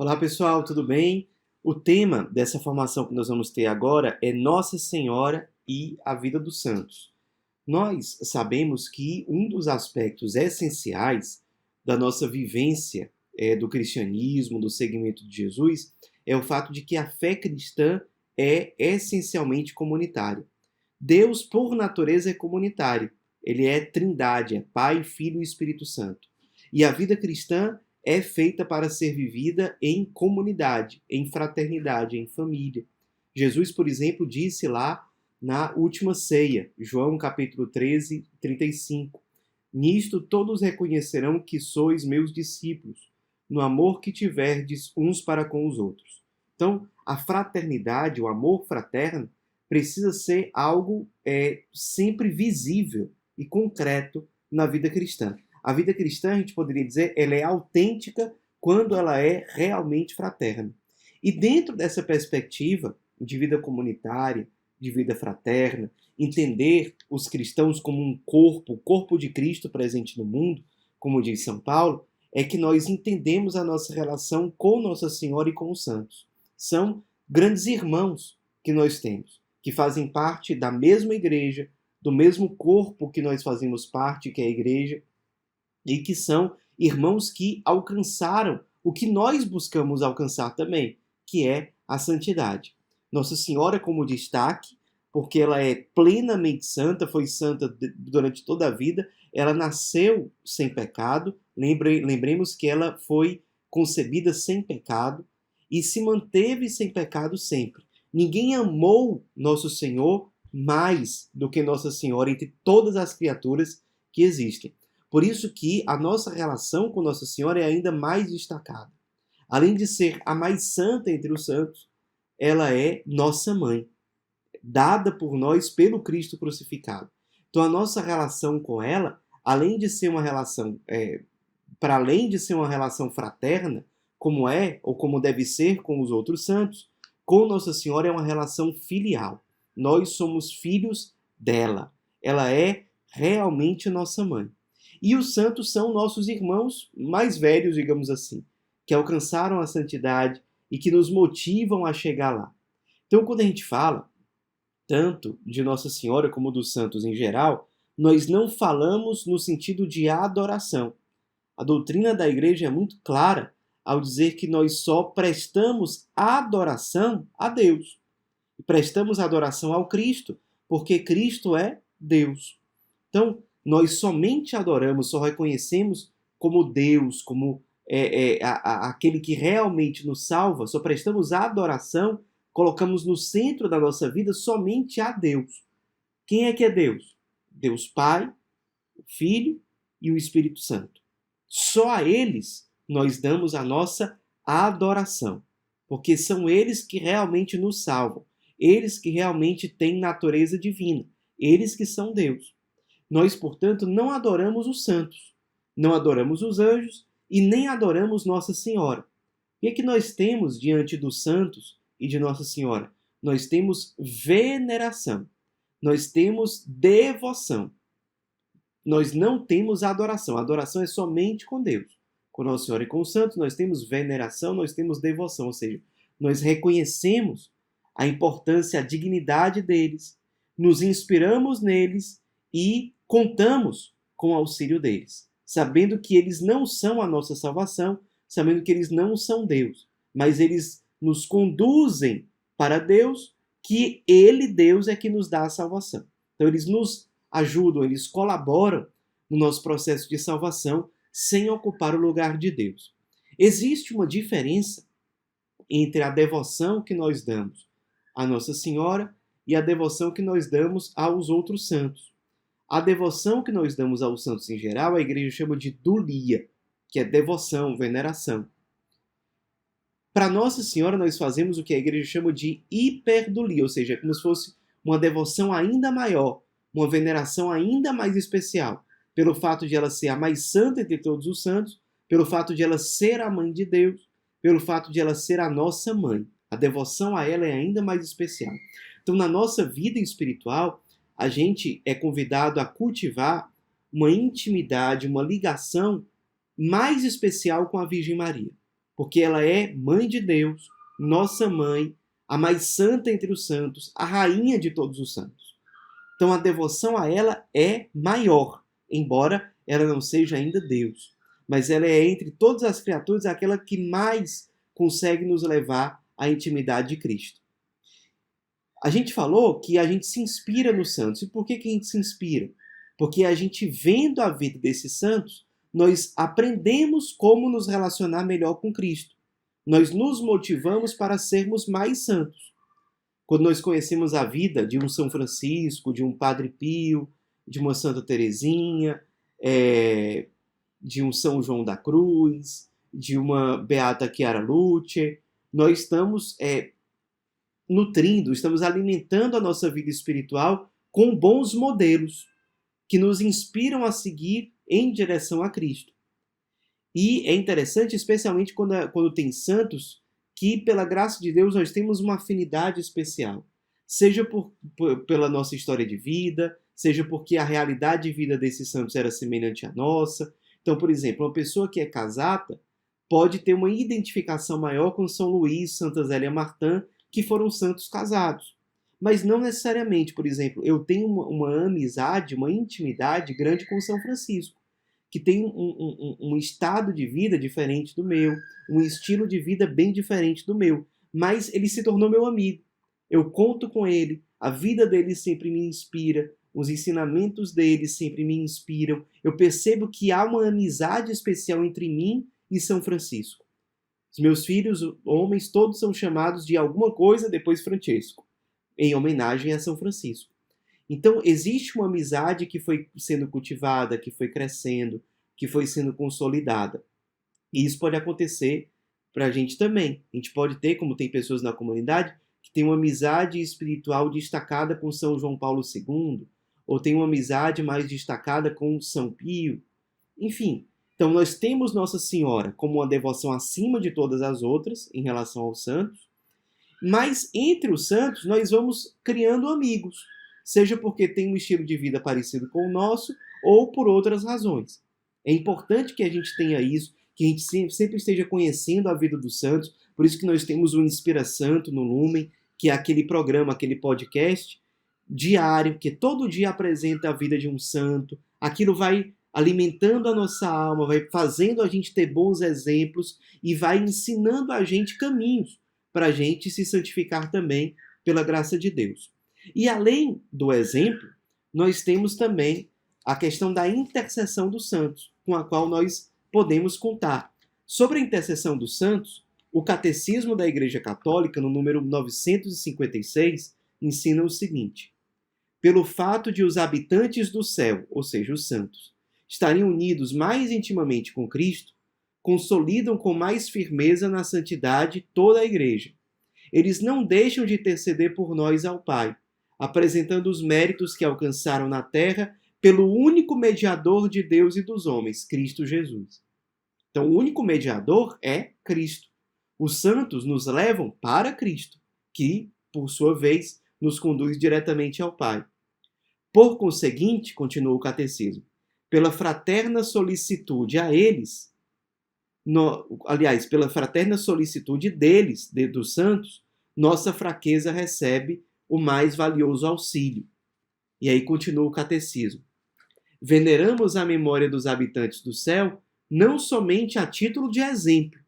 Olá pessoal, tudo bem? O tema dessa formação que nós vamos ter agora é Nossa Senhora e a vida dos santos. Nós sabemos que um dos aspectos essenciais da nossa vivência do cristianismo, do seguimento de Jesus, é o fato de que a fé cristã é essencialmente comunitária. Deus, por natureza, é comunitário. Ele é trindade, é Pai, Filho e Espírito Santo. E a vida cristã é feita para ser vivida em comunidade, em fraternidade, em família. Jesus, por exemplo, disse lá na última ceia, João capítulo 13, 35, nisto todos reconhecerão que sois meus discípulos, no amor que tiverdes uns para com os outros. Então, a fraternidade, o amor fraterno, precisa ser algo sempre visível e concreto na vida cristã. A vida cristã, a gente poderia dizer, ela é autêntica quando ela é realmente fraterna. E dentro dessa perspectiva de vida comunitária, de vida fraterna, entender os cristãos como um corpo, o corpo de Cristo presente no mundo, como diz São Paulo, é que nós entendemos a nossa relação com Nossa Senhora e com os santos. São grandes irmãos que nós temos, que fazem parte da mesma igreja, do mesmo corpo que nós fazemos parte, que é a igreja, e que são irmãos que alcançaram o que nós buscamos alcançar também, que é a santidade. Nossa Senhora como destaque, porque ela é plenamente santa, foi santa durante toda a vida, ela nasceu sem pecado, lembremos que ela foi concebida sem pecado e se manteve sem pecado sempre. Ninguém amou Nosso Senhor mais do que Nossa Senhora entre todas as criaturas que existem. Por isso que a nossa relação com Nossa Senhora é ainda mais destacada. Além de ser a mais santa entre os santos, ela é nossa mãe, dada por nós pelo Cristo crucificado. Então a nossa relação com ela, além de ser uma relação, para além de ser uma relação fraterna, como é ou como deve ser com os outros santos, com Nossa Senhora é uma relação filial. Nós somos filhos dela. Ela é realmente nossa mãe. E os santos são nossos irmãos mais velhos, digamos assim, que alcançaram a santidade e que nos motivam a chegar lá. Então, quando a gente fala tanto de Nossa Senhora como dos santos em geral, nós não falamos no sentido de adoração. A doutrina da igreja é muito clara ao dizer que nós só prestamos adoração a Deus. E prestamos adoração ao Cristo, porque Cristo é Deus. Então, nós somente adoramos, só reconhecemos como Deus, como aquele que realmente nos salva, só prestamos adoração, colocamos no centro da nossa vida somente a Deus. Quem é que é Deus? Deus Pai, o Filho e o Espírito Santo. Só a eles nós damos a nossa adoração, porque são eles que realmente nos salvam, eles que realmente têm natureza divina, eles que são Deus. Nós, portanto, não adoramos os santos, não adoramos os anjos e nem adoramos Nossa Senhora. O que é que nós temos diante dos santos e de Nossa Senhora? Nós temos veneração, nós temos devoção. Nós não temos adoração. A adoração é somente com Deus. Com Nossa Senhora e com os santos, nós temos veneração, nós temos devoção, ou seja, nós reconhecemos a importância, a dignidade deles, nos inspiramos neles e contamos com o auxílio deles, sabendo que eles não são a nossa salvação, sabendo que eles não são Deus, mas eles nos conduzem para Deus, que Ele, Deus, é que nos dá a salvação. Então eles nos ajudam, eles colaboram no nosso processo de salvação sem ocupar o lugar de Deus. Existe uma diferença entre a devoção que nós damos à Nossa Senhora e a devoção que nós damos aos outros santos. A devoção que nós damos aos santos em geral, a igreja chama de dulia, que é devoção, veneração. Para Nossa Senhora, nós fazemos o que a igreja chama de hiperdulia, ou seja, como se fosse uma devoção ainda maior, uma veneração ainda mais especial, pelo fato de ela ser a mais santa entre todos os santos, pelo fato de ela ser a mãe de Deus, pelo fato de ela ser a nossa mãe. A devoção a ela é ainda mais especial. Então, na nossa vida espiritual, a gente é convidado a cultivar uma intimidade, uma ligação mais especial com a Virgem Maria. porque ela é mãe de Deus, nossa mãe, a mais santa entre os santos, a rainha de todos os santos. Então a devoção a ela é maior, embora ela não seja ainda Deus. Mas ela é, entre todas as criaturas, aquela que mais consegue nos levar à intimidade de Cristo. A gente falou que a gente se inspira nos santos. E por que a gente se inspira? Porque a gente, vendo a vida desses santos, nós aprendemos como nos relacionar melhor com Cristo. Nós nos motivamos para sermos mais santos. Quando nós conhecemos a vida de um São Francisco, de um Padre Pio, de uma Santa Teresinha, de um São João da Cruz, de uma Beata Chiara Luce, nós estamos nutrindo, estamos alimentando a nossa vida espiritual com bons modelos que nos inspiram a seguir em direção a Cristo. E é interessante, especialmente quando tem santos, que pela graça de Deus nós temos uma afinidade especial. Seja pela nossa história de vida, seja porque a realidade de vida desses santos era semelhante à nossa. Então, por exemplo, uma pessoa que é casada pode ter uma identificação maior com São Luís, Santa Zélia Martã, que foram santos casados. Mas não necessariamente, por exemplo, eu tenho uma amizade, uma intimidade grande com São Francisco, que tem um estado de vida diferente do meu, um estilo de vida bem diferente do meu, mas ele se tornou meu amigo. Eu conto com ele, a vida dele sempre me inspira, os ensinamentos dele sempre me inspiram. Eu percebo que há uma amizade especial entre mim e São Francisco. Os meus filhos, homens, todos são chamados de alguma coisa depois Francesco, em homenagem a São Francisco. Então, existe uma amizade que foi sendo cultivada, que foi crescendo, que foi sendo consolidada. E isso pode acontecer para a gente também. A gente pode ter, como tem pessoas na comunidade, que tem uma amizade espiritual destacada com São João Paulo II, ou tem uma amizade mais destacada com São Pio. Enfim, então nós temos Nossa Senhora como uma devoção acima de todas as outras em relação aos santos, mas entre os santos nós vamos criando amigos, seja porque tem um estilo de vida parecido com o nosso, ou por outras razões. É importante que a gente tenha isso, que a gente sempre esteja conhecendo a vida dos santos, por isso que nós temos o Inspira Santo no Lumen, que é aquele programa, aquele podcast diário, que todo dia apresenta a vida de um santo. Aquilo vai alimentando a nossa alma, vai fazendo a gente ter bons exemplos e vai ensinando a gente caminhos para a gente se santificar também pela graça de Deus. E além do exemplo, nós temos também a questão da intercessão dos santos, com a qual nós podemos contar. Sobre a intercessão dos santos, o Catecismo da Igreja Católica, no número 956, ensina o seguinte: pelo fato de os habitantes do céu, ou seja, os santos, estarem unidos mais intimamente com Cristo, consolidam com mais firmeza na santidade toda a Igreja. Eles não deixam de interceder por nós ao Pai, apresentando os méritos que alcançaram na terra pelo único mediador de Deus e dos homens, Cristo Jesus. Então, o único mediador é Cristo. Os santos nos levam para Cristo, que, por sua vez, nos conduz diretamente ao Pai. Por conseguinte, continua o Catecismo, pela fraterna solicitude a eles, pela fraterna solicitude deles, dos santos, nossa fraqueza recebe o mais valioso auxílio. E aí continua o Catecismo. Veneramos a memória dos habitantes do céu não somente a título de exemplo,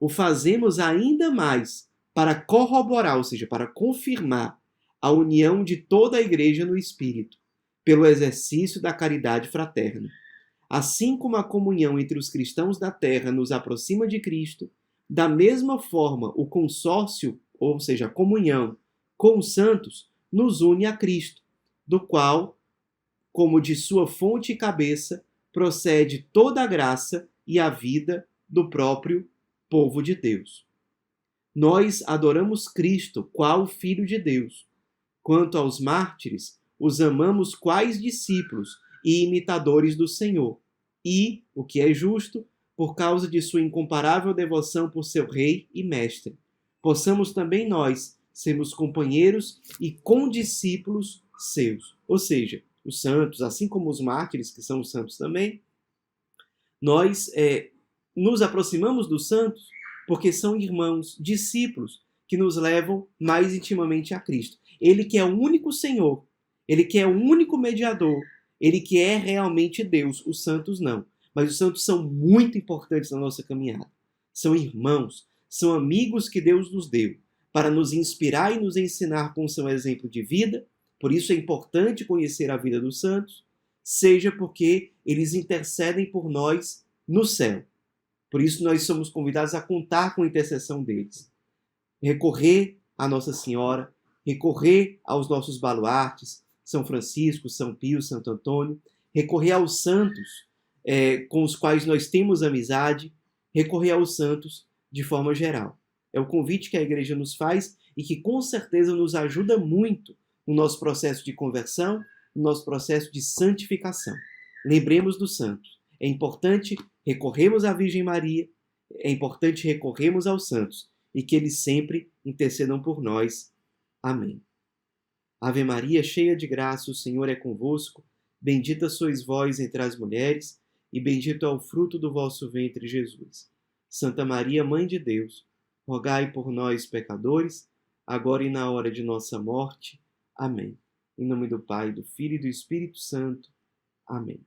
o fazemos ainda mais para corroborar, ou seja, para confirmar a união de toda a Igreja no Espírito, pelo exercício da caridade fraterna. Assim como a comunhão entre os cristãos da terra nos aproxima de Cristo, da mesma forma o consórcio, ou seja, a comunhão com os santos, nos une a Cristo, do qual, como de sua fonte e cabeça, procede toda a graça e a vida do próprio povo de Deus. Nós adoramos Cristo, qual Filho de Deus. Quanto aos mártires, os amamos quais discípulos e imitadores do Senhor. E, o que é justo, por causa de sua incomparável devoção por seu Rei e Mestre, possamos também nós sermos companheiros e condiscípulos seus. Ou seja, os santos, assim como os mártires, que são os santos também, nós nos aproximamos dos santos porque são irmãos, discípulos, que nos levam mais intimamente a Cristo. Ele que é o único Senhor, ele que é o único mediador, ele que é realmente Deus, os santos não. Mas os santos são muito importantes na nossa caminhada. São irmãos, são amigos que Deus nos deu para nos inspirar e nos ensinar com o seu exemplo de vida. Por isso é importante conhecer a vida dos santos, seja porque eles intercedem por nós no céu. Por isso nós somos convidados a contar com a intercessão deles. Recorrer à Nossa Senhora, recorrer aos nossos baluartes, São Francisco, São Pio, Santo Antônio, recorrer aos santos com os quais nós temos amizade, recorrer aos santos de forma geral. É o convite que a Igreja nos faz e que com certeza nos ajuda muito no nosso processo de conversão, no nosso processo de santificação. Lembremos dos santos. É importante recorrermos à Virgem Maria, é importante recorrermos aos santos e que eles sempre intercedam por nós. Amém. Ave Maria, cheia de graça, o Senhor é convosco. Bendita sois vós entre as mulheres, e bendito é o fruto do vosso ventre, Jesus. Santa Maria, Mãe de Deus, rogai por nós, pecadores, agora e na hora de nossa morte. Amém. Em nome do Pai, do Filho e do Espírito Santo. Amém.